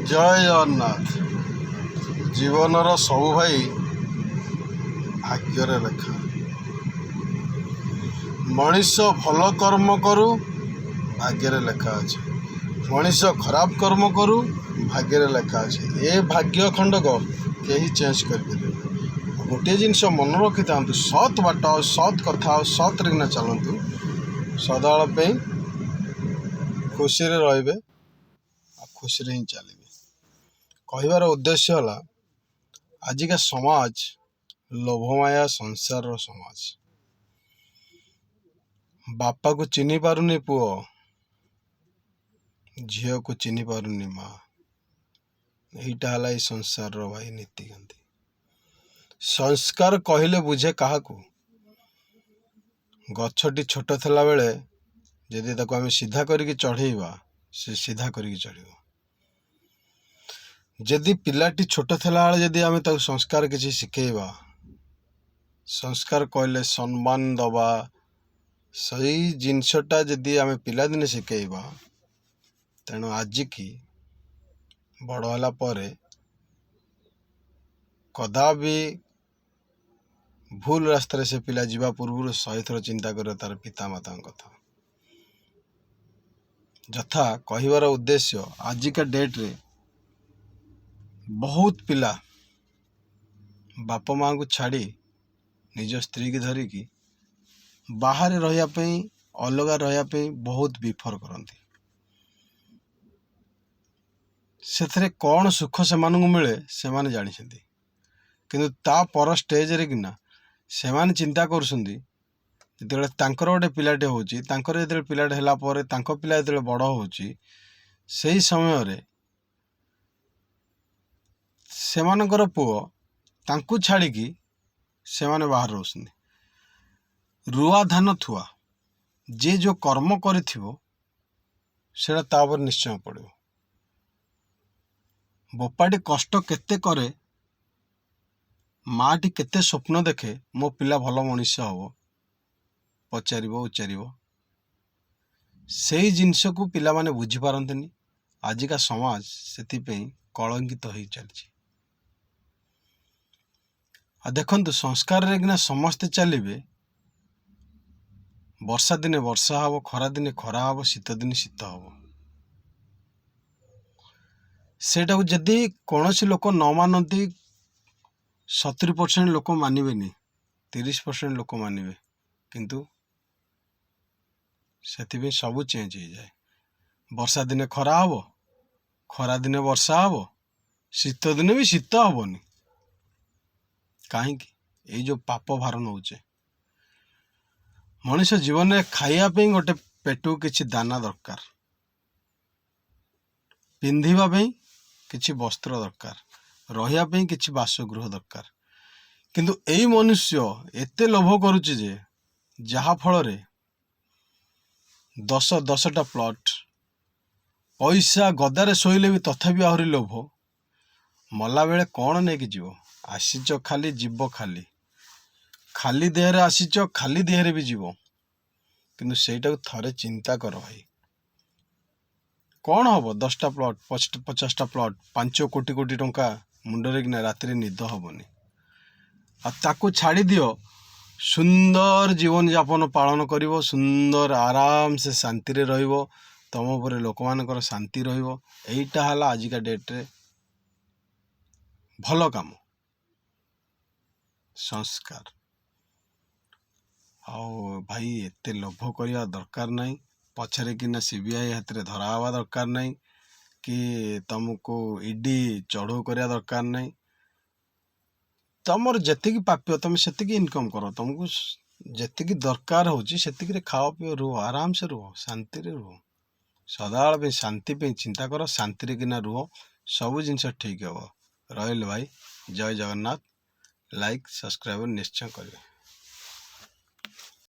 जय जगन्नाथ। जीवनर सबु भाई भाग्य लेखा। मनीष भल कर्म करू भाग्य लेखा अच्छे, मनीष खराब कर्म करू भाग्य लेखा अच्छे। ए भाग्य खंडक कहीं चेंज कर गोटे जिनस मन रखी था, सत बाट सत कथा सत रिना चलतु सदाबले खुशी रे खुशी ही चलिए। कहबार उद्देश्य है आजिका समाज लोभमाया संसार समाज। बापा को चिन्ह पारुनी पुओ, झील को चिन्ह पारुनी माँ। यहीटा है संसार भाई नीतिकांति। संस्कार कहले बुझे क्या गछटी छोट थिला बेले जदि ताको आम सीधा करके चढ़ेबा से सीधा करके चढ़। जदि पिलाटी छोट थिला बेले जदि आम ताको संस्कार किसी शिखेबा, संस्कार कहले सम्मान दबा, सही जिनसटा जदि आम पिलादिने शिखेबा, तेणु आज की बड़ होला परे कदा भी भूल रास्ता से पिला जीवा पूर्व 100 थर चिंता कर तार पिता माता कथा। जथा कहबार उद्देश्य आजिका डेट रे बहुत पिला बाप माँ को छाड़ी निज स्त्री की धरिकी बाहर रही अलग रही बहुत विफर करती। से कौन सुख से मिले से माने जानी, किंतु ता पर स्टेज रे किना से माने चिंता करुछंदी जिते तांकर गोटे पिलाटे होची, तांकर जिते पिलाटे होला परे तांको पिला जिते बड़ होची, सही समय रे सेमानकर पुओ तांकु छाड़िकी से माने बाहर रोसंदी। रुआ धान थुआ जे जो कर्म करिथिबो सेटा तापर निश्चय पड़ो। बोपाटी कष्ट केते करे, माटी केते स्वप्न देखे मो पिला भल मनीष हम पचार उच्चार से जिनस को पिला माने बुझी पारंतनी। आजिका समाज से कलंकित हो चलछि। देखंतु संस्कार रे किना समस्ते चलिए। वर्षा दिने वर्षा हम, खरा दिने खरा हम, शीत दिने शीत हम। सेटा जदि कौन लोक न मानती 70% लोक मानवे, 30% लोक मानवे, किंतु से सब चेंज हो जाए। वर्षा दिने खरा हम, खरा दिने वर्षा हम, शीत दिने भी शीत हेनी। कहीं ये जो पाप भार नौचे मनीष जीवन में खाइबा गोटे पेटू किछि दाना दरकार, पिंधिबा किछि वस्त्र दरकार, रहिया किछि बासगृह दरकार। किंतु एई मनुष्य एते लोभ करुछि जे जहा फल रे 10-10टा प्लॉट पैसा गदारे शोइले भी तथापि आहरी लोभ। मला बेले कौन नहीं कि जीव, आसीच खाली जीव खाली, खाली देहरे आसीच खाली देहरे भी जीव। किंतु सेटा थरे चिंता कर भाई, कौन हम 10टा प्लॉट 50टा प्लॉट 5 कोटी कोटी टंका मुंडरे कि राति निद हेनी। ताको छाड़ी दियो, सुंदर जीवन यापन पालन करिवो, सुंदर आराम से शांति रे रहिवो, तम उपरे लोक मानकर शांति रहिवो। एइटा हला आजिका डेट रे भल काम संस्कार। आओ भाई एते लोभ करिया दरकार नहीं, पछरे कि सीबीआई हाथ रे धरा हवा दरकार नहीं, कि तुमको ईडी चढ़ऊ करिया दरकार नहीं। तुमर जेतिकी प्राप्य तुम सेतिकी इनकम करो, तुमको जेतिकी दरकार होची सेतिकी रे खाओ पियो, रुह आराम से, रुह शांति रे रुह। सदाबेले पे शांति पे चिंता करो, शांति रे किना रुह, सब जिनस ठीक हे। रहिल भाई, जय जगन्नाथ। लाइक सब्सक्राइब निश्चय करें।